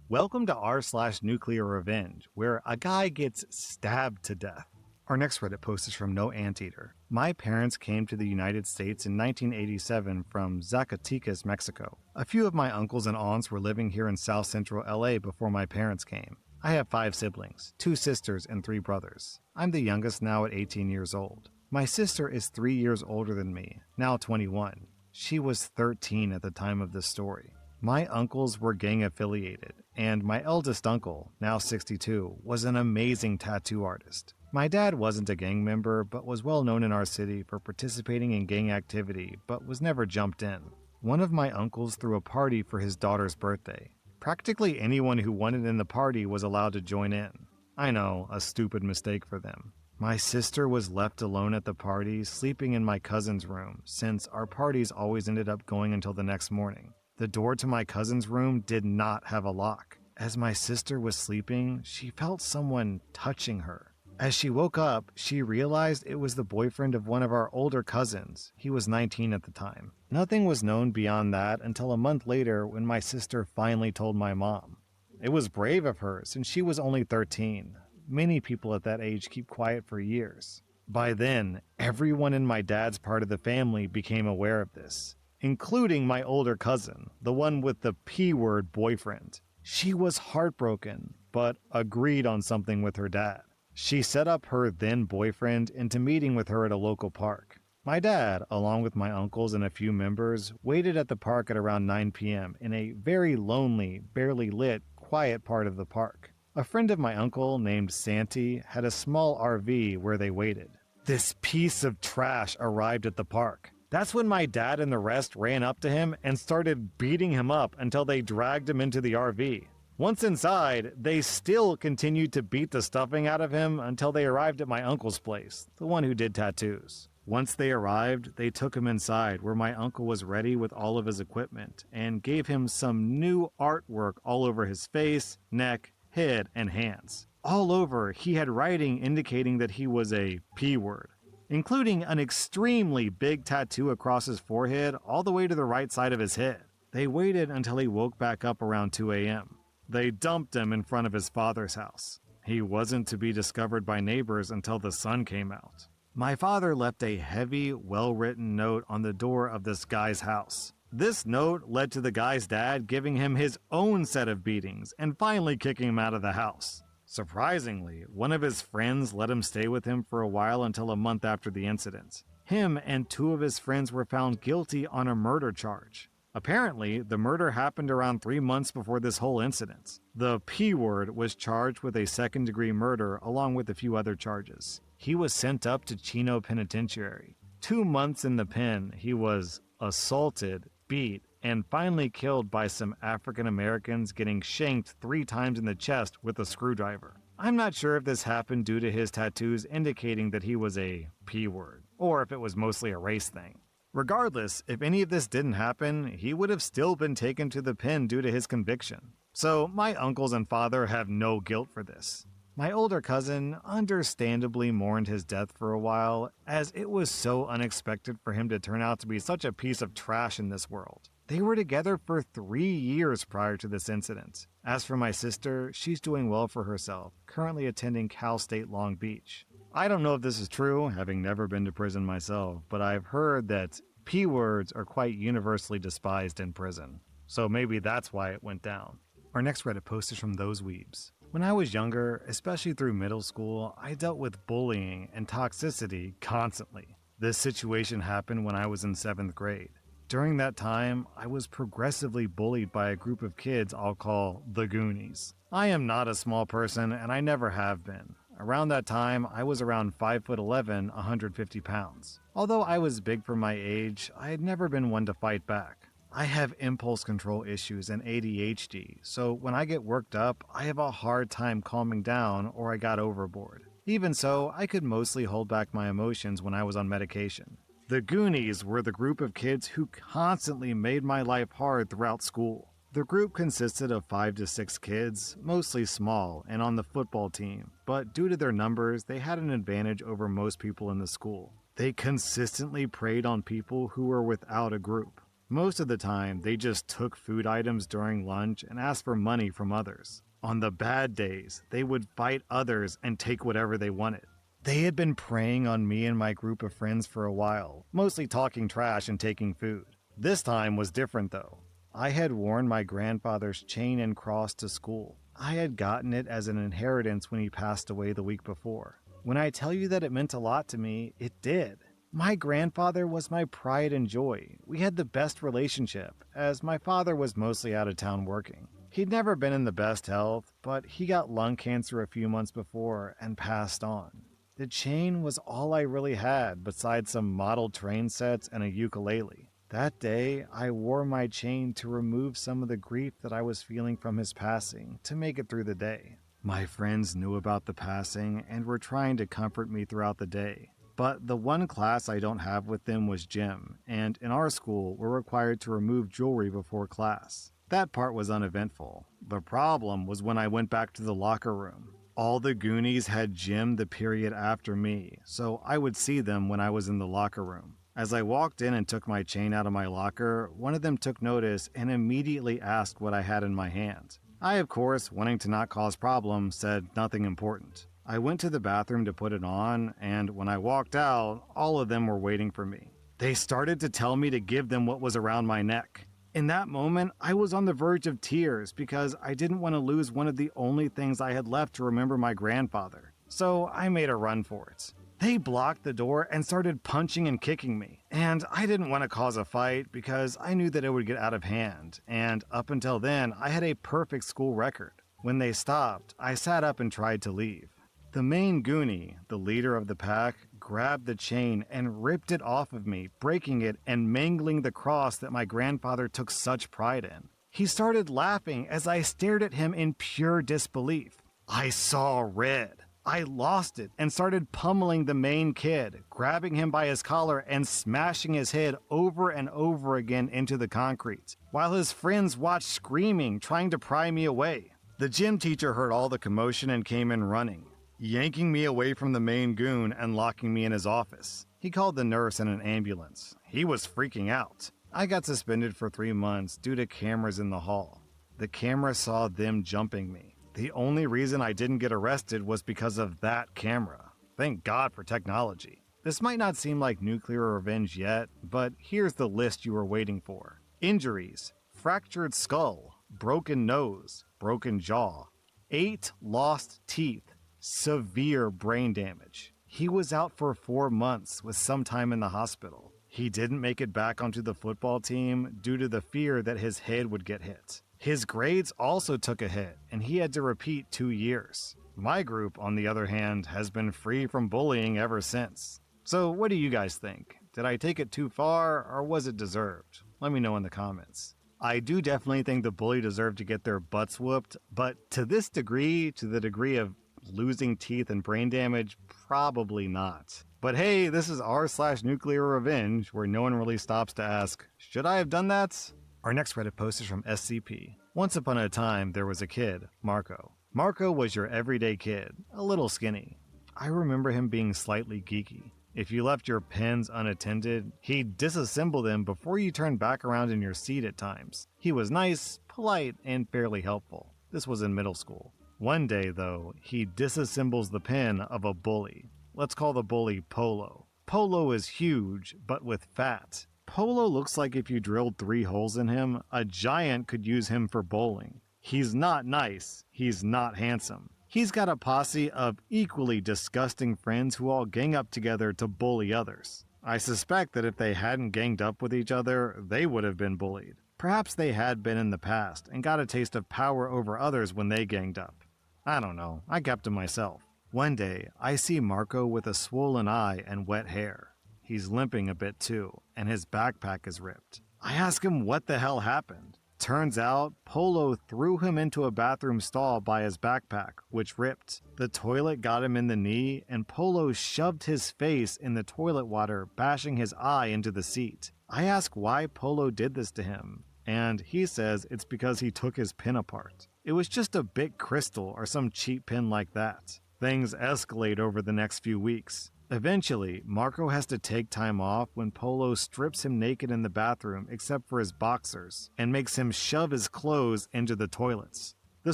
Welcome to r/nuclear revenge, where a guy gets stabbed to death. Our next Reddit post is from No Anteater. My parents came to the United States in 1987 from Zacatecas, Mexico. A few of my uncles and aunts were living here in South Central LA before my parents came. I have 5 siblings, 2 sisters and 3 brothers. I'm the youngest now at 18 years old. My sister is 3 years older than me, now 21. She was 13 at the time of this story. My uncles were gang affiliated, and my eldest uncle, now 62, was an amazing tattoo artist. My dad wasn't a gang member, but was well known in our city for participating in gang activity, but was never jumped in. One of my uncles threw a party for his daughter's birthday. Practically anyone who wanted in the party was allowed to join in. I know, a stupid mistake for them. My sister was left alone at the party, sleeping in my cousin's room, since our parties always ended up going until the next morning. The door to my cousin's room did not have a lock. As my sister was sleeping, she felt someone touching her. As she woke up, she realized it was the boyfriend of one of our older cousins. He was 19 at the time. Nothing was known beyond that until a month later when my sister finally told my mom. It was brave of her since she was only 13. Many people at that age keep quiet for years. By then, everyone in my dad's part of the family became aware of this, including my older cousin, the one with the P-word boyfriend. She was heartbroken, but agreed on something with her dad. She set up her then boyfriend into meeting with her at a local park. My dad, along with my uncles and a few members, waited at the park at around 9 p.m. in a very lonely, barely lit, quiet part of the park. A friend of my uncle, named Santi, had a small RV where they waited. This piece of trash arrived at the park. That's when my dad and the rest ran up to him and started beating him up until they dragged him into the RV. Once inside, they still continued to beat the stuffing out of him until they arrived at my uncle's place, the one who did tattoos. Once they arrived, they took him inside where my uncle was ready with all of his equipment and gave him some new artwork all over his face, neck, head, and hands. All over, he had writing indicating that he was a P-word, including an extremely big tattoo across his forehead all the way to the right side of his head. They waited until he woke back up around 2 a.m. They dumped him in front of his father's house. He wasn't to be discovered by neighbors until the sun came out. My father left a heavy, well-written note on the door of this guy's house. This note led to the guy's dad giving him his own set of beatings and finally kicking him out of the house. Surprisingly, one of his friends let him stay with him for a while until a month after the incident. Him and 2 of his friends were found guilty on a murder charge. Apparently, the murder happened around 3 months before this whole incident. The P-word was charged with a second-degree murder along with a few other charges. He was sent up to Chino Penitentiary. 2 months in the pen, he was assaulted, beat, and finally killed by some African Americans getting shanked 3 times in the chest with a screwdriver. I'm not sure if this happened due to his tattoos indicating that he was a P-word, or if it was mostly a race thing. Regardless, if any of this didn't happen, he would have still been taken to the pen due to his conviction. So my uncles and father have no guilt for this. My older cousin understandably mourned his death for a while, as it was so unexpected for him to turn out to be such a piece of trash in this world. They were together for 3 years prior to this incident. As for my sister, she's doing well for herself, currently attending Cal State Long Beach. I don't know if this is true, having never been to prison myself, but I've heard that P-words are quite universally despised in prison. So maybe that's why it went down. Our next Reddit post is from Those Weebs. When I was younger, especially through middle school, I dealt with bullying and toxicity constantly. This situation happened when I was in 7th grade. During that time, I was progressively bullied by a group of kids I'll call the Goonies. I am not a small person, and I never have been. Around that time, I was around 5'11", 150 pounds. Although I was big for my age, I had never been one to fight back. I have impulse control issues and ADHD, so when I get worked up, I have a hard time calming down or I got overboard. Even so, I could mostly hold back my emotions when I was on medication. The Goonies were the group of kids who constantly made my life hard throughout school. The group consisted of 5 to 6 kids, mostly small and on the football team, but due to their numbers, they had an advantage over most people in the school. They consistently preyed on people who were without a group. Most of the time, they just took food items during lunch and asked for money from others. On the bad days, they would fight others and take whatever they wanted. They had been preying on me and my group of friends for a while, mostly talking trash and taking food. This time was different though. I had worn my grandfather's chain and cross to school. I had gotten it as an inheritance when he passed away the week before. When I tell you that it meant a lot to me, it did. My grandfather was my pride and joy. We had the best relationship, as my father was mostly out of town working. He'd never been in the best health, but he got lung cancer a few months before and passed on. The chain was all I really had besides some model train sets and a ukulele. That day, I wore my chain to remove some of the grief that I was feeling from his passing to make it through the day. My friends knew about the passing and were trying to comfort me throughout the day. But the one class I don't have with them was gym, and in our school, we're required to remove jewelry before class. That part was uneventful. The problem was when I went back to the locker room. All the Goonies had gym the period after me, so I would see them when I was in the locker room. As I walked in and took my chain out of my locker, one of them took notice and immediately asked what I had in my hand. I, of course, wanting to not cause problems, said nothing important. I went to the bathroom to put it on, and when I walked out, all of them were waiting for me. They started to tell me to give them what was around my neck. In that moment, I was on the verge of tears because I didn't want to lose one of the only things I had left to remember my grandfather. So I made a run for it. They blocked the door and started punching and kicking me. And I didn't want to cause a fight because I knew that it would get out of hand. And up until then, I had a perfect school record. When they stopped, I sat up and tried to leave. The main Goonie, the leader of the pack, grabbed the chain and ripped it off of me, breaking it and mangling the cross that my grandfather took such pride in. He started laughing as I stared at him in pure disbelief. I saw red. I lost it and started pummeling the main kid, grabbing him by his collar and smashing his head over and over again into the concrete, while his friends watched screaming, trying to pry me away. The gym teacher heard all the commotion and came in running, yanking me away from the main goon and locking me in his office. He called the nurse and an ambulance. He was freaking out. I got suspended for 3 months due to cameras in the hall. The camera saw them jumping me. The only reason I didn't get arrested was because of that camera. Thank God for technology. This might not seem like nuclear revenge yet, but here's the list you were waiting for. Injuries: fractured skull, broken nose, broken jaw, 8 lost teeth, severe brain damage. He was out for 4 months with some time in the hospital. He didn't make it back onto the football team due to the fear that his head would get hit. His grades also took a hit, and he had to repeat 2 years. My group, on the other hand, has been free from bullying ever since. So what do you guys think? Did I take it too far, or was it deserved? Let me know in the comments. I do definitely think the bully deserved to get their butts whooped, but to this degree, to the degree of losing teeth and brain damage, probably not. But hey, this is r/nuclear revenge, where no one really stops to ask, should I have done that? Our next Reddit post is from SCP. Once upon a time, there was a kid, Marco. Marco was your everyday kid, a little skinny. I remember him being slightly geeky. If you left your pens unattended, he'd disassemble them before you turned back around in your seat at times. He was nice, polite, and fairly helpful. This was in middle school. One day, though, he disassembles the pen of a bully. Let's call the bully Polo. Polo is huge, but with fat. Polo looks like if you drilled 3 holes in him, a giant could use him for bowling. He's not nice. He's not handsome. He's got a posse of equally disgusting friends who all gang up together to bully others. I suspect that if they hadn't ganged up with each other, they would have been bullied. Perhaps they had been in the past and got a taste of power over others when they ganged up. I don't know. I kept to myself. One day, I see Marco with a swollen eye and wet hair. He's limping a bit too, and his backpack is ripped. I ask him what the hell happened. Turns out, Polo threw him into a bathroom stall by his backpack, which ripped. The toilet got him in the knee, and Polo shoved his face in the toilet water, bashing his eye into the seat. I ask why Polo did this to him, and he says it's because he took his pen apart. It was just a big crystal or some cheap pen like that. Things escalate over the next few weeks. Eventually, Marco has to take time off when Polo strips him naked in the bathroom except for his boxers and makes him shove his clothes into the toilets. The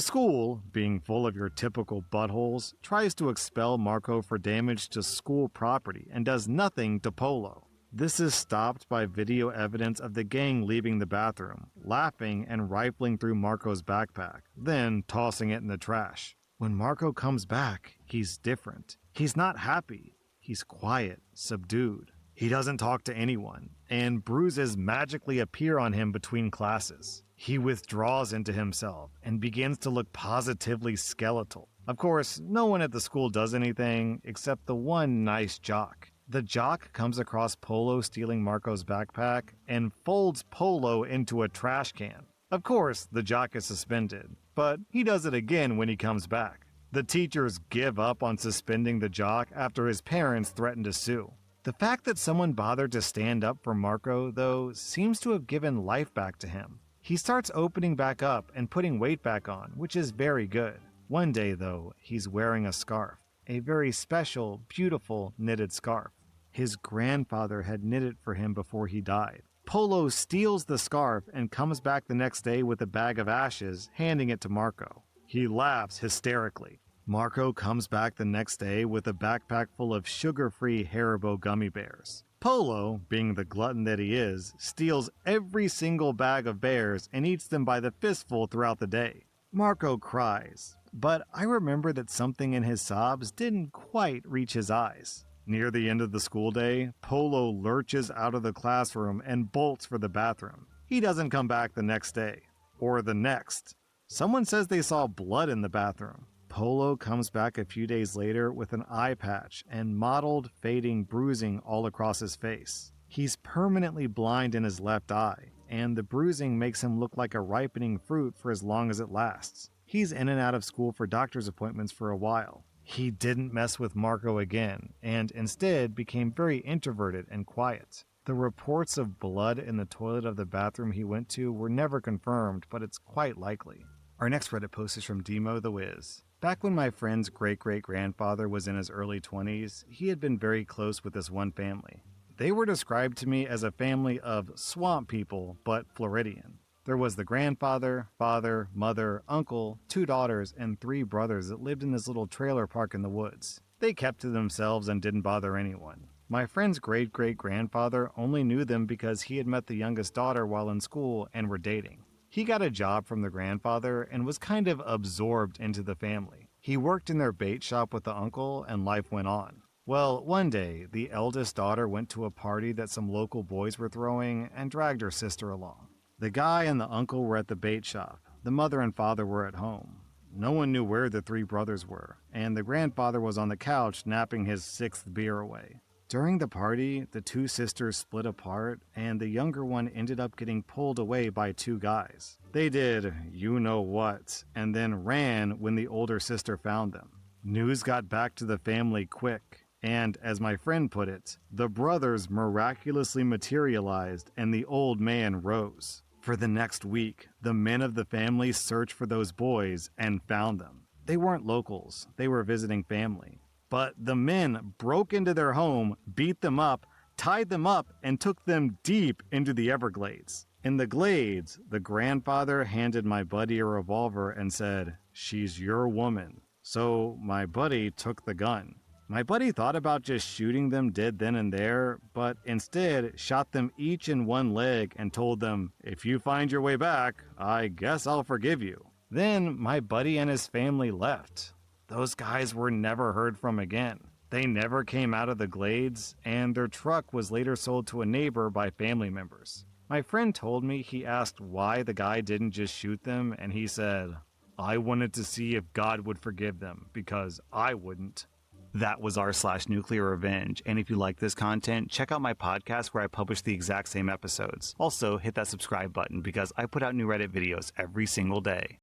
school, being full of your typical buttholes, tries to expel Marco for damage to school property and does nothing to Polo. This is stopped by video evidence of the gang leaving the bathroom, laughing and rifling through Marco's backpack, then tossing it in the trash. When Marco comes back, he's different. He's not happy. He's quiet, subdued. He doesn't talk to anyone, and bruises magically appear on him between classes. He withdraws into himself and begins to look positively skeletal. Of course, no one at the school does anything except the one nice jock. The jock comes across Polo stealing Marco's backpack and folds Polo into a trash can. Of course, the jock is suspended, but he does it again when he comes back. The teachers give up on suspending the jock after his parents threaten to sue. The fact that someone bothered to stand up for Marco, though, seems to have given life back to him. He starts opening back up and putting weight back on, which is very good. One day, though, he's wearing a scarf, a very special, beautiful knitted scarf. His grandfather had knit it for him before he died. Polo steals the scarf and comes back the next day with a bag of ashes, handing it to Marco. He laughs hysterically. Marco comes back the next day with a backpack full of sugar-free Haribo gummy bears. Polo, being the glutton that he is, steals every single bag of bears and eats them by the fistful throughout the day. Marco cries, but I remember that something in his sobs didn't quite reach his eyes. Near the end of the school day, Polo lurches out of the classroom and bolts for the bathroom. He doesn't come back the next day, or the next. Someone says they saw blood in the bathroom. Polo comes back a few days later with an eye patch and mottled, fading bruising all across his face. He's permanently blind in his left eye, and the bruising makes him look like a ripening fruit for as long as it lasts. He's in and out of school for doctor's appointments for a while. He didn't mess with Marco again, and instead became very introverted and quiet. The reports of blood in the toilet of the bathroom he went to were never confirmed, but it's quite likely. Our next Reddit post is from Demo the Wiz. Back when my friend's great-great-grandfather was in his early 20s, he had been very close with this one family. They were described to me as a family of swamp people, but Floridian. There was the grandfather, father, mother, uncle, 2 daughters, and 3 brothers that lived in this little trailer park in the woods. They kept to themselves and didn't bother anyone. My friend's great-great-grandfather only knew them because he had met the youngest daughter while in school and were dating. He got a job from the grandfather and was kind of absorbed into the family. He worked in their bait shop with the uncle and life went on. Well, one day, the eldest daughter went to a party that some local boys were throwing and dragged her sister along. The guy and the uncle were at the bait shop. The mother and father were at home. No one knew where the 3 brothers were, and the grandfather was on the couch napping his 6th beer away. During the party, the 2 sisters split apart, and the younger one ended up getting pulled away by 2 guys. They did you-know-what, and then ran when the older sister found them. News got back to the family quick, and, as my friend put it, the brothers miraculously materialized and the old man rose. For the next week, the men of the family searched for those boys and found them. They weren't locals, they were visiting family. But the men broke into their home, beat them up, tied them up, and took them deep into the Everglades. In the glades, the grandfather handed my buddy a revolver and said, "She's your woman." So my buddy took the gun. My buddy thought about just shooting them dead then and there, but instead shot them each in one leg and told them, "If you find your way back, I guess I'll forgive you." Then my buddy and his family left. Those guys were never heard from again. They never came out of the glades, and their truck was later sold to a neighbor by family members. My friend told me he asked why the guy didn't just shoot them, and he said, "I wanted to see if God would forgive them, because I wouldn't." That was r/nuclear revenge, and if you like this content, check out my podcast where I publish the exact same episodes. Also, hit that subscribe button because I put out new Reddit videos every single day.